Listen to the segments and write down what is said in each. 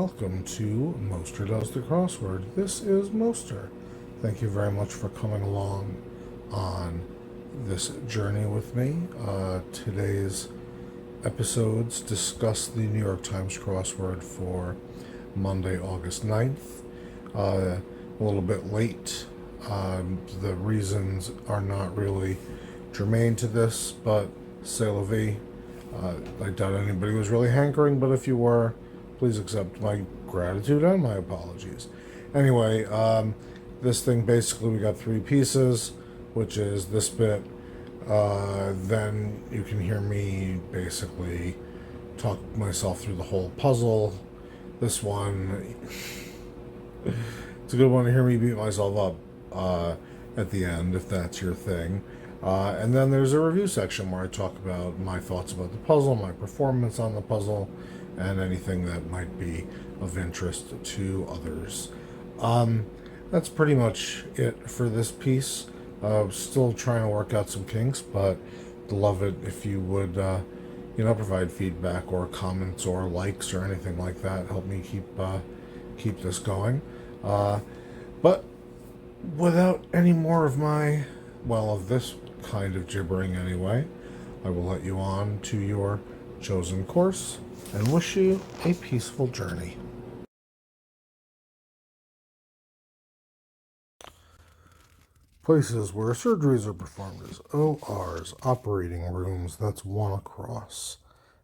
welcome to Moster Does the Crossword. This is Moster. Thank you very much for coming along on this journey with me. Today's episodes discuss the New York Times crossword for Monday, August 9th. A little bit late. The reasons are not really germane to this, but c'est la vie. I doubt anybody was really hankering, but if you were, please accept my gratitude and my apologies. Anyway, this thing basically we got three pieces, which is this bit. Then you can hear me basically talk myself through the whole puzzle. This one, it's a good one to hear me beat myself up at the end, if that's your thing. And then there's a review section where I talk about my thoughts about the puzzle, my performance on the puzzle, and anything that might be of interest to others. That's pretty much it for this piece. Still trying to work out some kinks, but love it if you would, provide feedback or comments or likes or anything like that. Help me keep this going. But without any more of this kind of gibbering anyway, I will let you on to your chosen course and wish you a peaceful journey. Places where surgeries are performed as ORs, operating rooms, that's one across.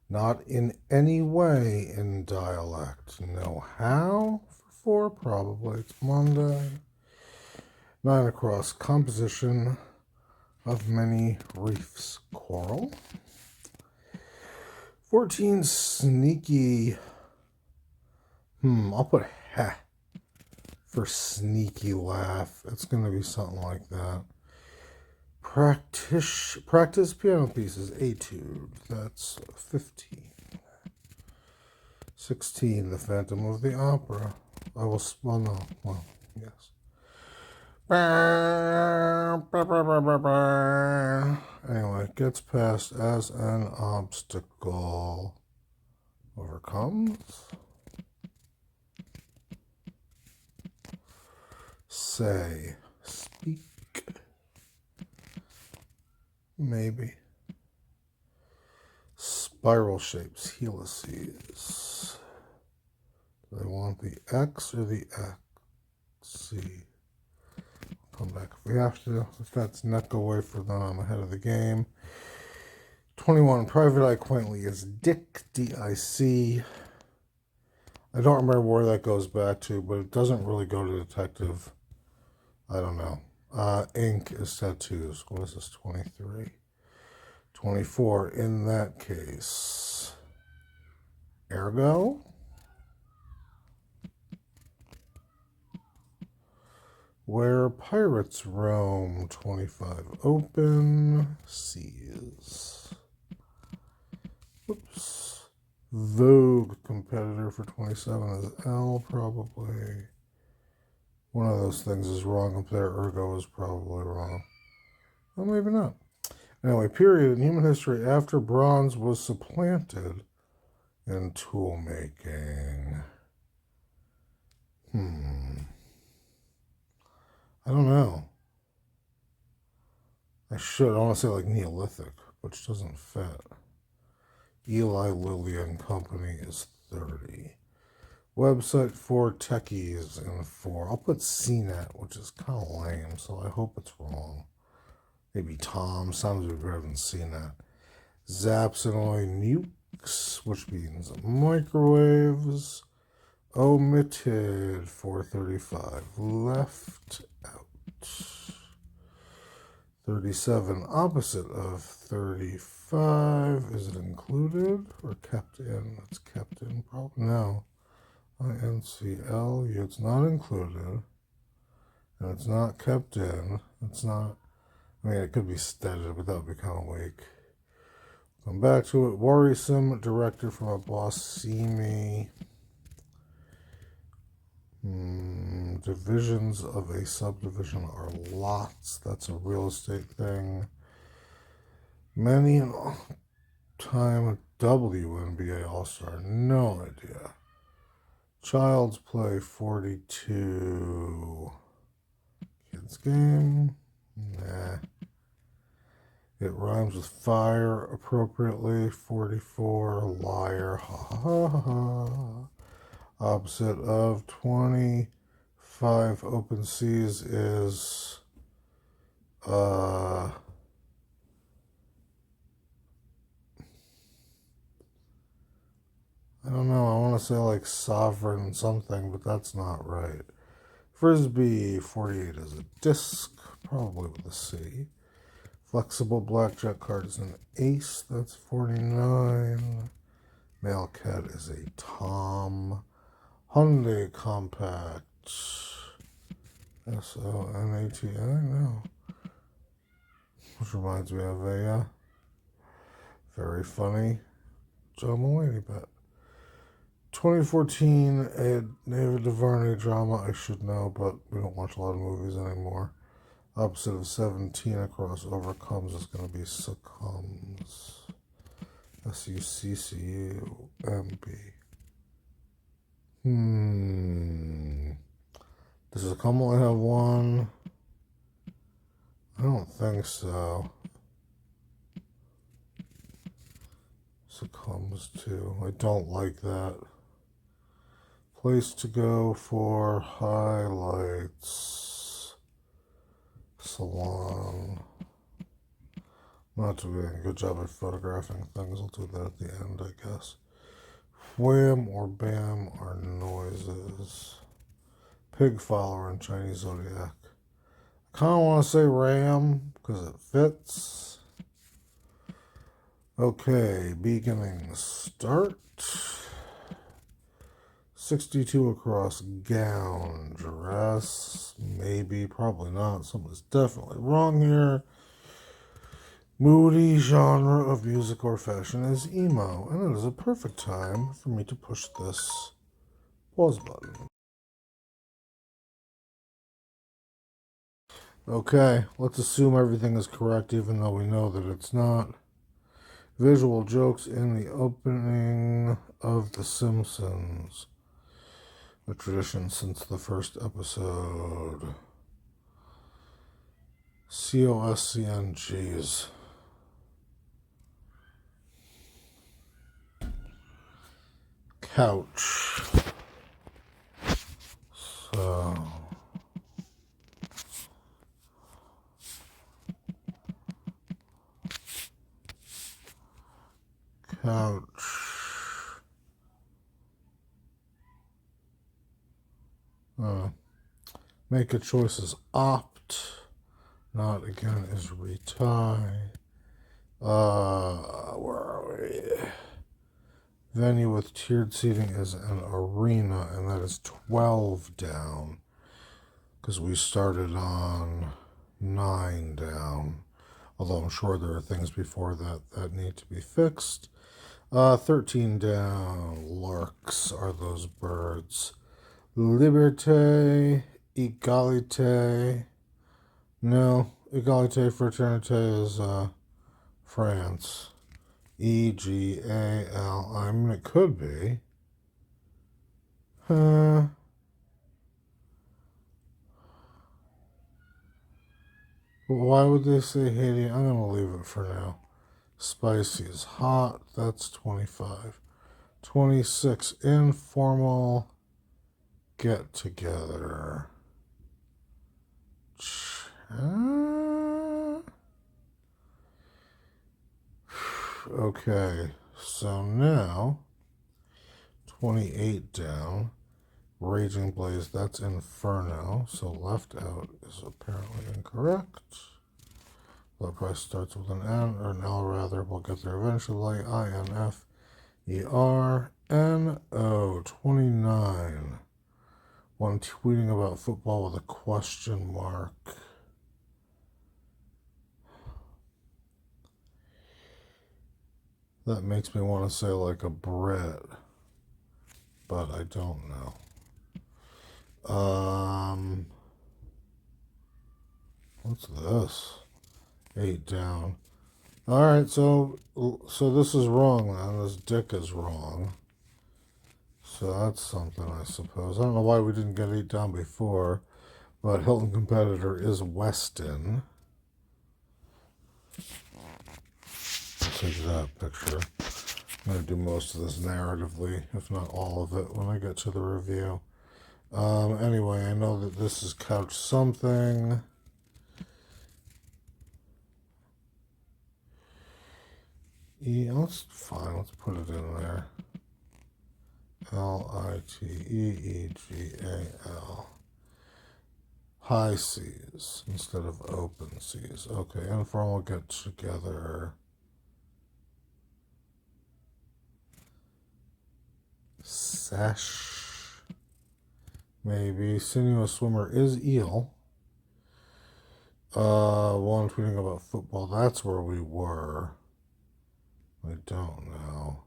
Not in any way in dialect. Know how? For 4, probably. It's Monday. 9 across, composition of many reefs, coral. 14, sneaky. I'll put ha for sneaky laugh. It's going to be something like that. Practice piano pieces, etude. That's 15. 16, the Phantom of the Opera. Yes. Anyway, gets past as an obstacle. Overcomes. Say. Speak. Maybe. Spiral shapes. Helices. Do I want the X or the X? C. Come back if we have to. If that's neck away for them, I'm ahead of the game. 21, private eye quaintly is Dick, D-I-C. I don't remember where that goes back to, but it doesn't really go to detective. I don't know. Ink is tattoos. What is this, 23? 24, in that case. Ergo? Where pirates roam, 25. Open seas. Oops. Vogue competitor for 27 is L, probably. One of those things is wrong up there. Ergo is probably wrong. Well, maybe not. Anyway, period in human history after bronze was supplanted in tool making. I don't know. I want to say like Neolithic, which doesn't fit. Eli Lilly and Company is 30. Website for techies in 4. I'll put CNET, which is kind of lame, so I hope it's wrong. Maybe Tom sounds better than CNET. Zaps and nukes, which means microwaves. Omitted 435. Left out. 37. Opposite of 35. Is it included or kept in? It's kept in. Probably no. INCL. It's not included. And it's not kept in. It's not. It could be steaded, but that would be kind of weak. Come back to it. Worrisome. Director from a boss. See me. Divisions of a subdivision are lots. That's a real estate thing. Many time WNBA All-Star. No idea. Child's Play 42. Kids Game. Nah. It rhymes with fire appropriately. 44. Liar. Ha ha ha ha. Opposite of 25. Open Seas is I don't know. I want to say like sovereign something, but that's not right. Frisbee 48 is a disc, probably with a C. Flexible blackjack card is an ace. That's 49. Male cat is a Tom. Hyundai Compact. SONATI. No. Which reminds me of a very funny Joe Mulaney bet. 2014, a David DuVernay drama I should know, but we don't watch a lot of movies anymore. Opposite of 17 across overcomes is going to be succumbs. SUCCUMB. Does succumb only have one? I don't think so. Succumbs too. I don't like that. Place to go for highlights. Salon. Not doing a good job at photographing things. I'll do that at the end, I guess. Wham or bam are noises. Pig follower in Chinese zodiac. I kind of want to say ram because it fits. Okay, beginning start. 62 across gown, dress, maybe, probably not. Something's definitely wrong here. Moody genre of music or fashion is emo, and it is a perfect time for me to push this pause button. Okay, let's assume everything is correct, even though we know that it's not. Visual jokes in the opening of The Simpsons. A tradition since the first episode. COSCNGs. Couch. So. Couch. Make a choice is opt. Not again is retie. Where are we? Venue with tiered seating is an arena, and that is 12 down. Because we started on 9 down. Although I'm sure there are things before that that need to be fixed. 13 down. Larks are those birds. Liberté, égalité. No, égalité, fraternité is France. EGAL. I mean, it could be. Why would they say Haiti? I'm going to leave it for now. Spicy is hot. That's 25. 26. Informal get together. Okay, so now 28 down. Raging Blaze, that's Inferno. So left out is apparently incorrect. Blood price starts with an N, or an L rather. We'll get there eventually. INFERNO. 29. One tweeting about football with a question mark. That makes me want to say like a Brit, but I don't know. What's this? 8 down. All right, so this is wrong then. This dick is wrong. So that's something, I suppose. I don't know why we didn't get 8 down before, but Hilton competitor is Weston. Take that picture. I'm going to do most of this narratively, if not all of it, when I get to the review. Anyway, I know that this is couch something. Let's fine. Let's put it in there. Liteegal. High seas instead of open seas. Okay, informal get together. Sesh. Maybe. Sinuous swimmer is eel. One tweeting about football. That's where we were. I don't know.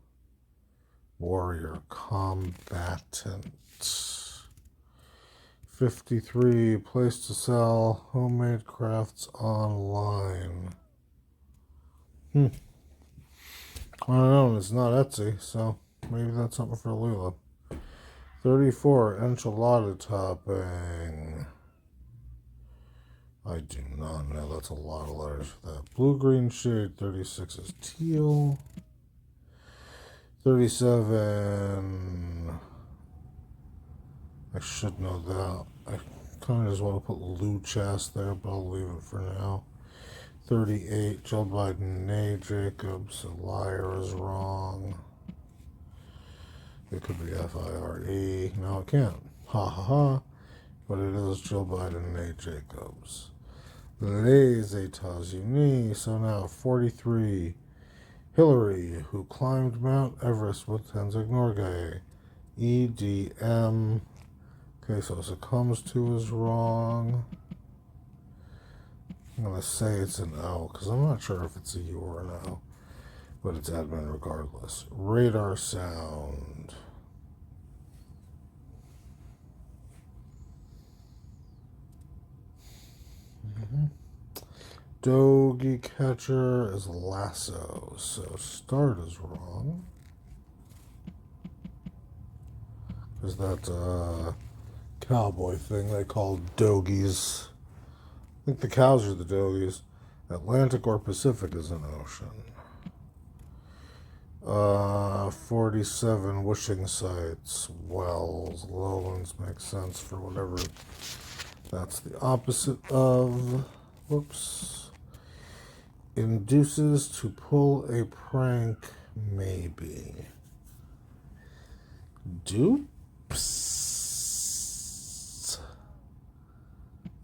Warrior combatant. 53. Place to sell homemade crafts online. I don't know. It's not Etsy, so maybe that's something for Lula. 34. Enchilada topping. I do not know. That's a lot of letters for that. Blue-green shade. 36 is teal. 37. I should know that. I kind of just want to put Lou Chast there, but I'll leave it for now. 38. Joe Biden, nay. Jacobs. A liar is wrong. It could be F-I-R-E. No, it can't. Ha ha ha. But it is Joe Biden, nay. Jacobs. Les États-Unis. So now 43. Hillary, who climbed Mount Everest with Tenzing Norgay. EDM. Okay, so succumbs to is wrong. I'm going to say it's an O, because I'm not sure if it's a U or an O. But it's admin regardless. Radar sound. Doggy catcher is lasso, so start is wrong. There's that cowboy thing they call dogies. I think the cows are the dogies. Atlantic or Pacific is an ocean. 47 wishing sites, wells, lowlands make sense for whatever that's the opposite of. Whoops. Induces to pull a prank, maybe. Dupes?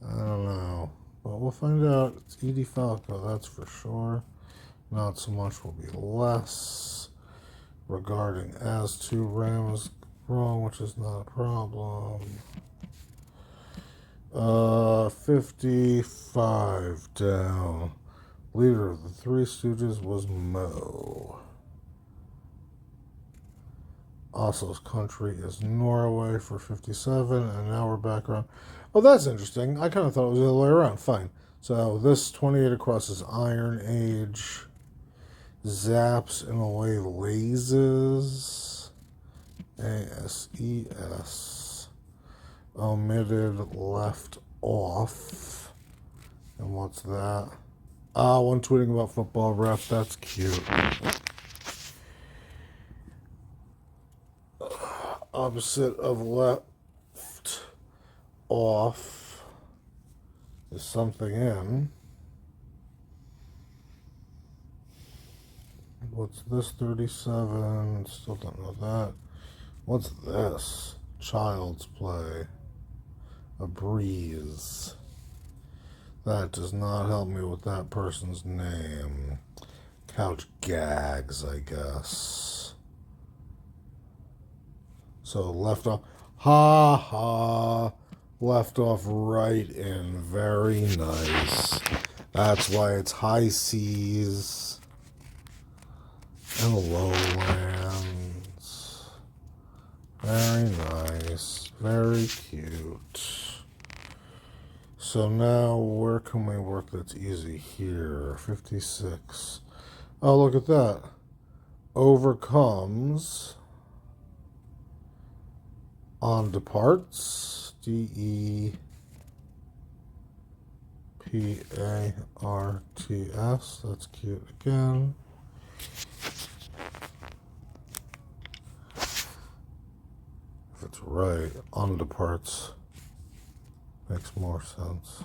I don't know. But we'll find out. It's Edie Falco, that's for sure. Not so much will be less. Regarding as to Ram is wrong, which is not a problem. 55 down. Leader of the Three Stooges was Mo. Oslo's country is Norway for 57, and now we're back around. Oh, that's interesting. I kind of thought it was the other way around. Fine. So this 28 across is Iron Age. Zaps in a way lasers. ASES. Omitted, left off. And what's that? One tweeting about football ref. That's cute. Opposite of left off is something in. What's this? 37. Still don't know that. What's this? Child's play. A breeze. That does not help me with that person's name. Couch gags, I guess. So left off. Ha ha. Left off right in. Very nice. That's why it's high seas and lowlands. Very nice. Very cute. So now, where can we work that's easy here? 56. Oh, look at that. Overcomes On departs, Departs. That's cute again. If it's right, on departs makes more sense.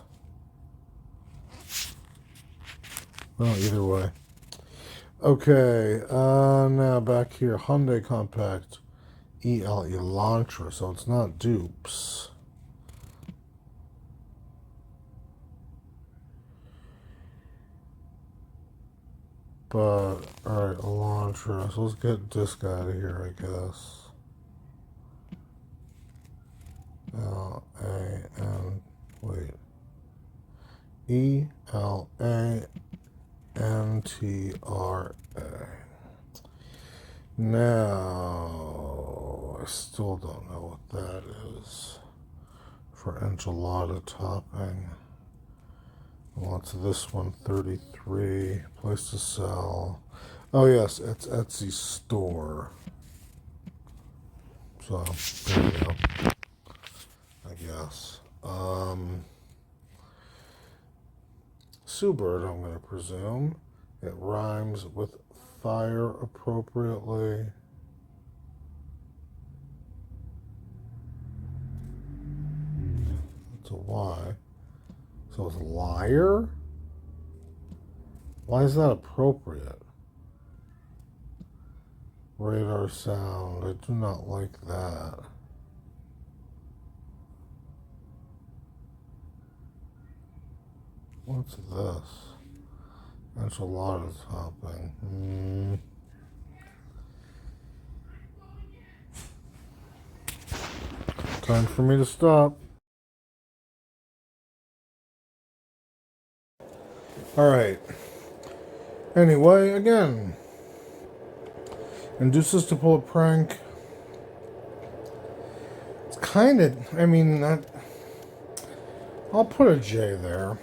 Well, either way. Okay, now back here, Hyundai Compact EL Elantra, so it's not dupes. But, alright, Elantra, so let's get disc out of here, I guess. L-A-N, wait. ELANTRA. Now, I still don't know what that is for enchilada topping. What's this one? 33. Place to sell. Oh, yes, it's Etsy store. So, there you go. I guess. Subird, I'm going to presume. It rhymes with fire appropriately. That's a Y. So it's liar? Why is that appropriate? Radar sound. I do not like that. What's this? Enchilada topping. Time for me to stop. Alright. Anyway, again. Induces to pull a prank. It's kind of, I mean, that. I'll put a J there.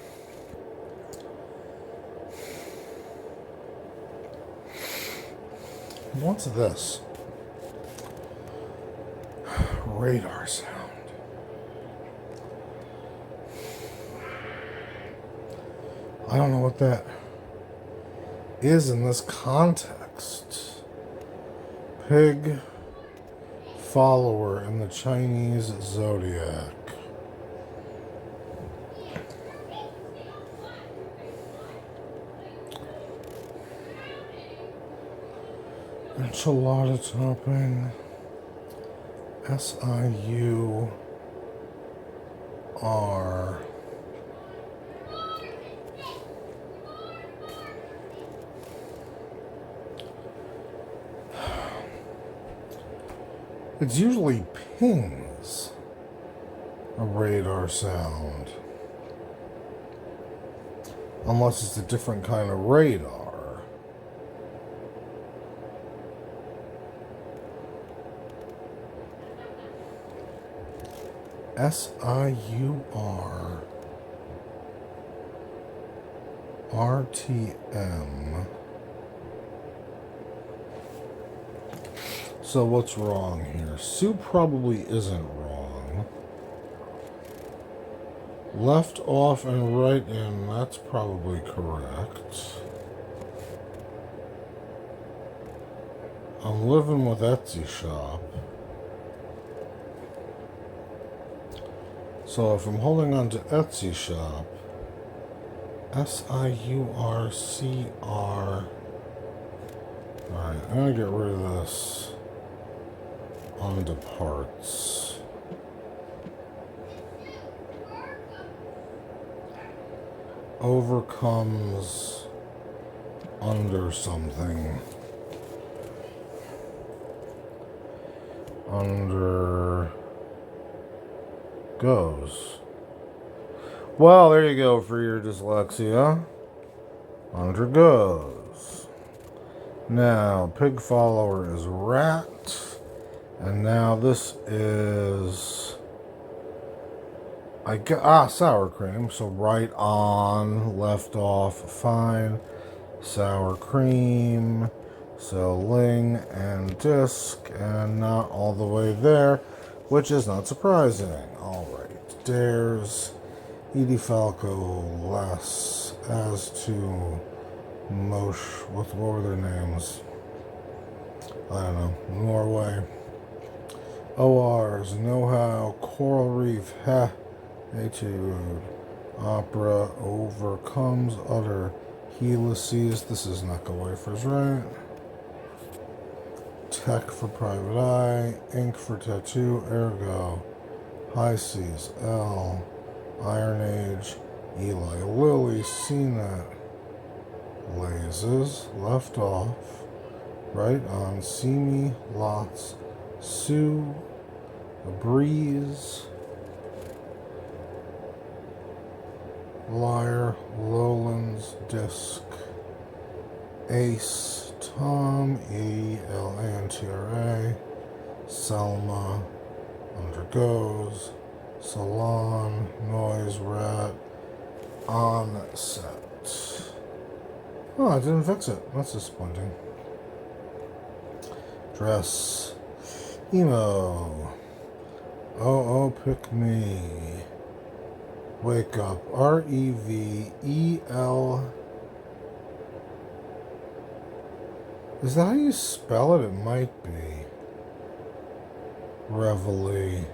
What's this? Radar sound. I don't know what that is in this context. Pig follower in the Chinese zodiac. Enchilada topping. SIUR. It's usually pings a radar sound. Unless it's a different kind of radar. SIUR RTM. So what's wrong here? Sue probably isn't wrong. Left off and right in, that's probably correct. I'm living with Etsy shop. So if I'm holding on to Etsy shop, SIURCR. Alright, I'm gonna get rid of this. On departs. Overcomes under something. Under goes. Well, there you go for your dyslexia. Under goes. Now, pig follower is rat. And now this is sour cream. So right on, left off, fine. Sour cream. So ling and disc, and not all the way there. which is not surprising. Alright, Dares, Edie Falco, Les, as to Mosh, what were their names? I don't know. Norway. ORs, Know How, Coral Reef, Ha, Etude, Opera, Overcomes, Utter, Ulysses, this is not Wafers, right? Tech for Private Eye, Ink for Tattoo, Ergo, High Seas, L, Iron Age, Eli Lilly, CNET, Blazes, Left Off, Right On, See Me, Lots, Sue, A Breeze, Liar, Lowlands, Disc, Ace, Tom, ELANTRA, Selma, Undergoes, Salon, Noise Rat, Onset. Oh, I didn't fix it. That's disappointing. Dress, Emo, Oh, Pick Me, Wake Up, REVEL. Is that how you spell it? It might be. Reveille.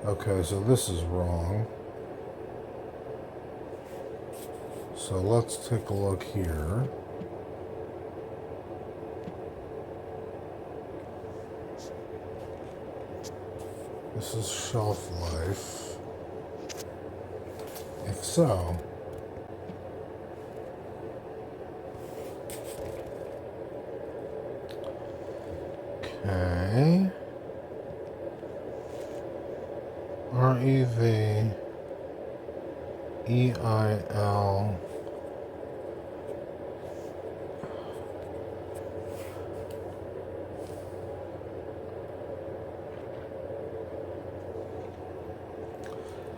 Okay, so this is wrong. So let's take a look here. This is shelf life. If so, okay. REVEIL.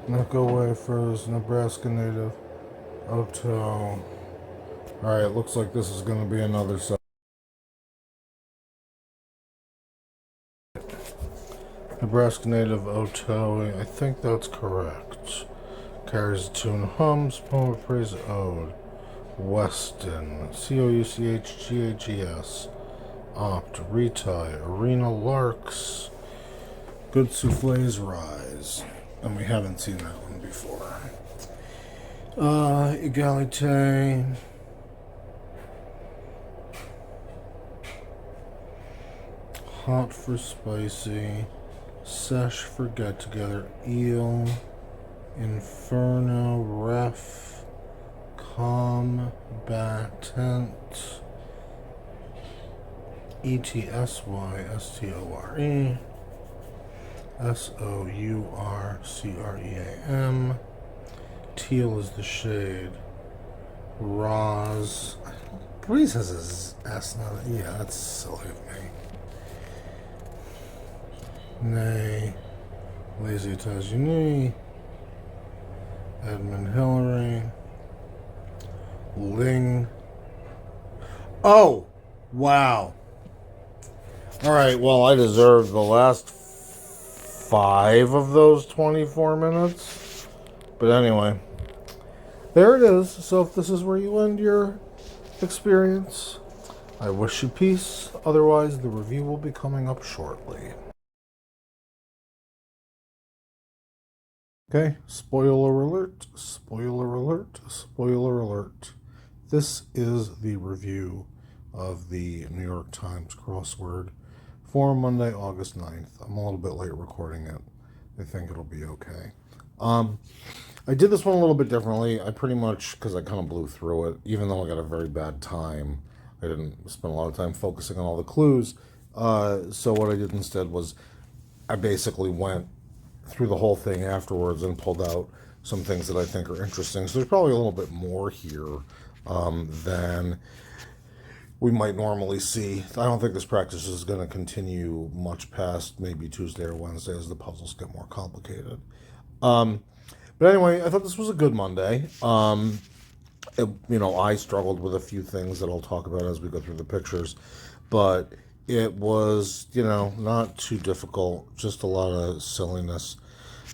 Necco Wafers, Nebraska native, Oto. Alright, looks like this is going to be another side. Nebraska native, Oto. I think that's correct. Carries a tune, Hums, Poem of Praise, Ode. Weston, COUCHGAGS. Opt, Retie, Arena Larks, Good Souffles Rise. And we haven't seen that one before. Egalite. Hot for Spicy. Sesh for Get Together. Eel. Inferno. Ref. Combatant. ETSYSTORE. SOURCREAM. Teal is the shade. Roz. Breeze has his S, not an E. Yeah, that's silly of me. Nay. Lazy Tajuni. Edmund Hillary. Ling. Oh! Wow. Alright, well, I deserved the last 5 of those 24 minutes. But anyway, there it is. So if this is where you end your experience, I wish you peace. Otherwise, the review will be coming up shortly. Okay, spoiler alert, spoiler alert, spoiler alert. This is the review of the New York Times crossword for Monday, August 9th. I'm a little bit late recording it. I think it'll be okay. I did this one a little bit differently. I pretty much, because I kind of blew through it, even though I got a very bad time. I didn't spend a lot of time focusing on all the clues. So what I did instead was I basically went through the whole thing afterwards and pulled out some things that I think are interesting. So there's probably a little bit more here than we might normally see. I don't think this practice is going to continue much past maybe Tuesday or Wednesday as the puzzles get more complicated. But anyway, I thought this was a good Monday. I struggled with a few things that I'll talk about as we go through the pictures, but it was, not too difficult, just a lot of silliness.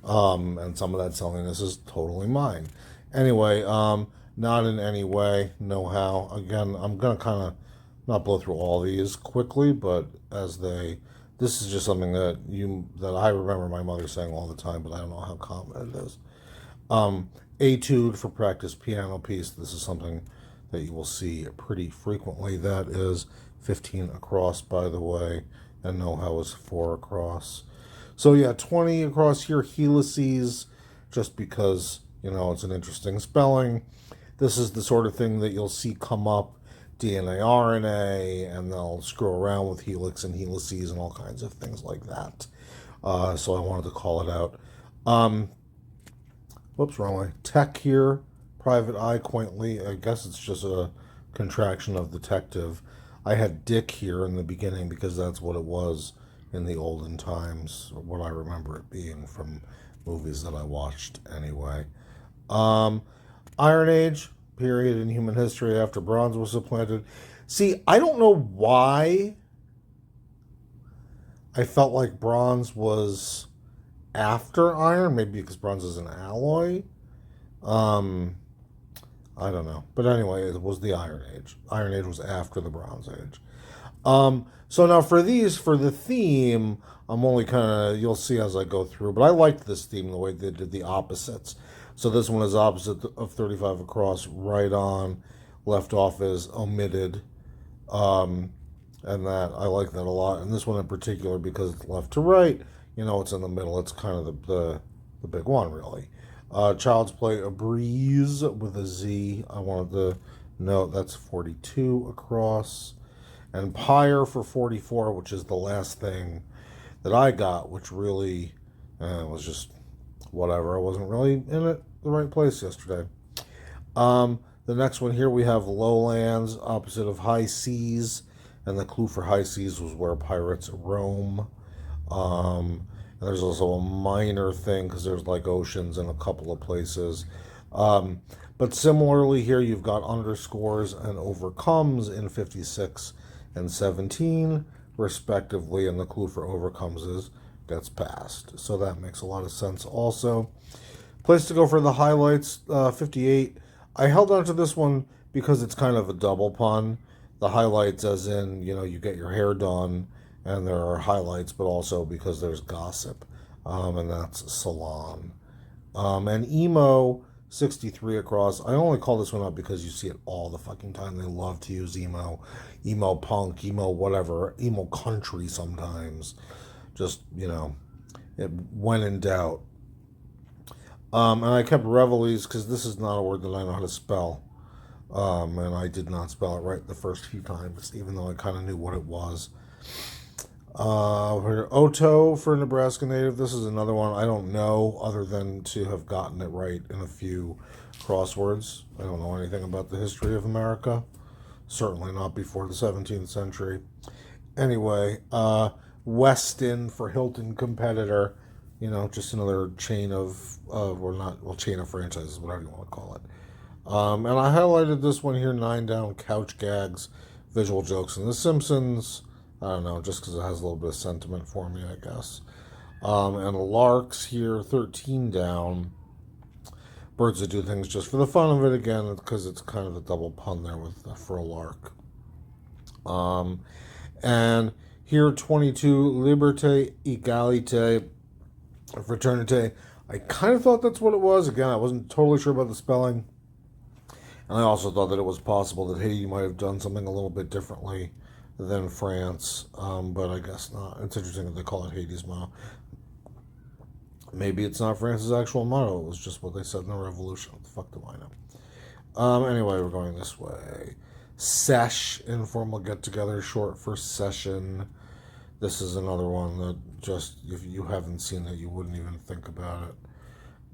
And some of that silliness is totally mine. Anyway, not in any way, no how. Again, I'm going to kind of not blow through all these quickly, but this is just something that I remember my mother saying all the time, but I don't know how common it is. Etude for practice piano piece. This is something that you will see pretty frequently. That is 15 across, by the way, and know-how is 4 across. So yeah, 20 across here, helices, just because, it's an interesting spelling. This is the sort of thing that you'll see come up DNA, RNA, and they'll screw around with helix and helices and all kinds of things like that. So I wanted to call it out. Whoops, wrong way. Tech here, private eye, quaintly. I guess it's just a contraction of detective. I had Dick here in the beginning because that's what it was in the olden times, what I remember it being from movies that I watched anyway. Iron Age, period in human history after bronze was supplanted. See, I don't know why I felt like bronze was after iron, maybe because bronze is an alloy. I don't know. But anyway, it was the Iron Age. Iron Age was after the Bronze Age. So now for the theme, I'm only you'll see as I go through, but I liked this theme the way they did the opposites. So this one is opposite of 35 across, right on, left off is omitted. And that, I like that a lot. And this one in particular, because it's left to right, it's in the middle. It's kind of the big one, really. Child's Play, a breeze with a Z. I wanted to note that's 42 across. And Pyre for 44, which is the last thing that I got, which really was just whatever. I wasn't really in it the right place yesterday. The next one here we have Lowlands, opposite of High Seas. And the clue for High Seas was where pirates roam. And there's also a minor thing because there's like oceans in a couple of places. But similarly here you've got underscores and overcomes in 56 and 17 respectively, and the clue for overcomes is gets passed. So that makes a lot of sense also. Place to go for the highlights, 58. I held on to this one because it's kind of a double pun. The highlights as in, you get your hair done and there are highlights, but also because there's gossip, and that's salon. And emo, 63 across. I only call this one up because you see it all the fucking time. They love to use emo punk, emo whatever, emo country sometimes. Just, when in doubt. And I kept reveilles because this is not a word that I know how to spell. And I did not spell it right the first few times, even though I kind of knew what it was. Oto for Nebraska native. This is another one I don't know other than to have gotten it right in a few crosswords. I don't know anything about the history of America. Certainly not before the 17th century. Anyway, Weston for Hilton competitor. Just another chain of, chain of franchises, whatever you want to call it. And I highlighted this one here, 9 down, couch gags, visual jokes, and The Simpsons. I don't know, just because it has a little bit of sentiment for me, I guess. And Larks here, 13 down. Birds that do things just for the fun of it, again, because it's kind of a double pun there for a lark. And here, 22, Liberté, Égalité, Fraternité. I kind of thought that's what it was. Again, I wasn't totally sure about the spelling. And I also thought that it was possible that Haiti might have done something a little bit differently than France, but I guess not. It's interesting that they call it Haiti's motto. Maybe it's not France's actual motto. It was just what they said in the revolution. What the fuck do I know? Anyway, we're going this way. Sesh, informal get-together, short for session. This is another one that just, if you haven't seen it, you wouldn't even think about it.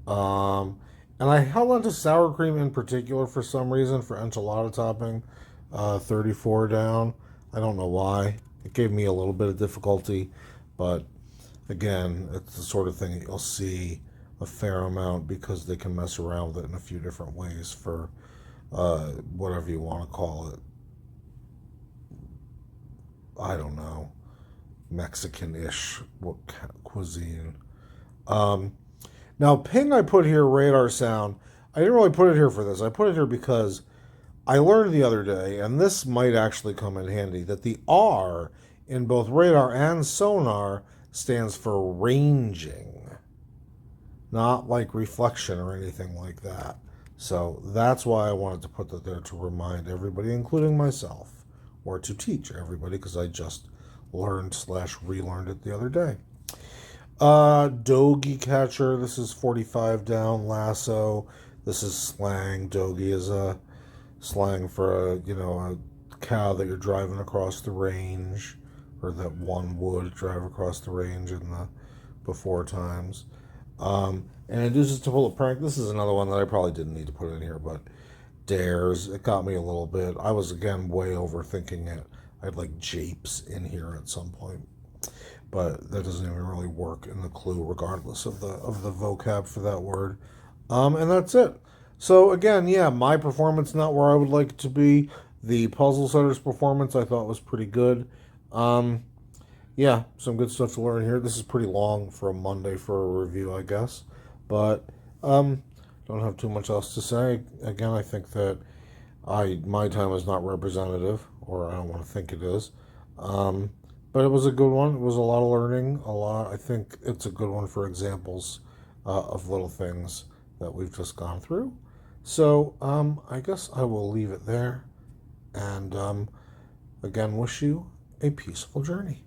And I held on to sour cream in particular for some reason for enchilada topping, 34 down. I don't know why. It gave me a little bit of difficulty, but again, it's the sort of thing that you'll see a fair amount because they can mess around with it in a few different ways for whatever you want to call it. I don't know, Mexican-ish cuisine. Um, Now, ping I put here, radar sound. I didn't really put it here for this. I put it here because I learned the other day, and this might actually come in handy, that the R in both radar and sonar stands for ranging, not like reflection or anything like that. So that's why I wanted to put that there to remind everybody, including myself, or to teach everybody, because I just learned/relearned it the other day. Dogie catcher. This is 45 down. Lasso. This is slang. Dogie is a slang for a cow that you're driving across the range, or that one would drive across the range in the before times. And induces to pull a prank. This is another one that I probably didn't need to put in here, but dares. It got me a little bit. I was again way overthinking it. I had like japes in here at some point, but that doesn't even really work in the clue, regardless of the vocab for that word. And that's it. So again, yeah, my performance not where I would like it to be. The puzzle setter's performance I thought was pretty good. Um, yeah, some good stuff to learn here. This is pretty long for a Monday for a review, I guess, but don't have too much else to say. Again, I think that my time is not representative, or I don't want to think it is. Um, but it was a good one. It was a lot of learning. A lot. I think it's a good one for examples of little things that we've just gone through. So I guess I will leave it there, and again, wish you a peaceful journey.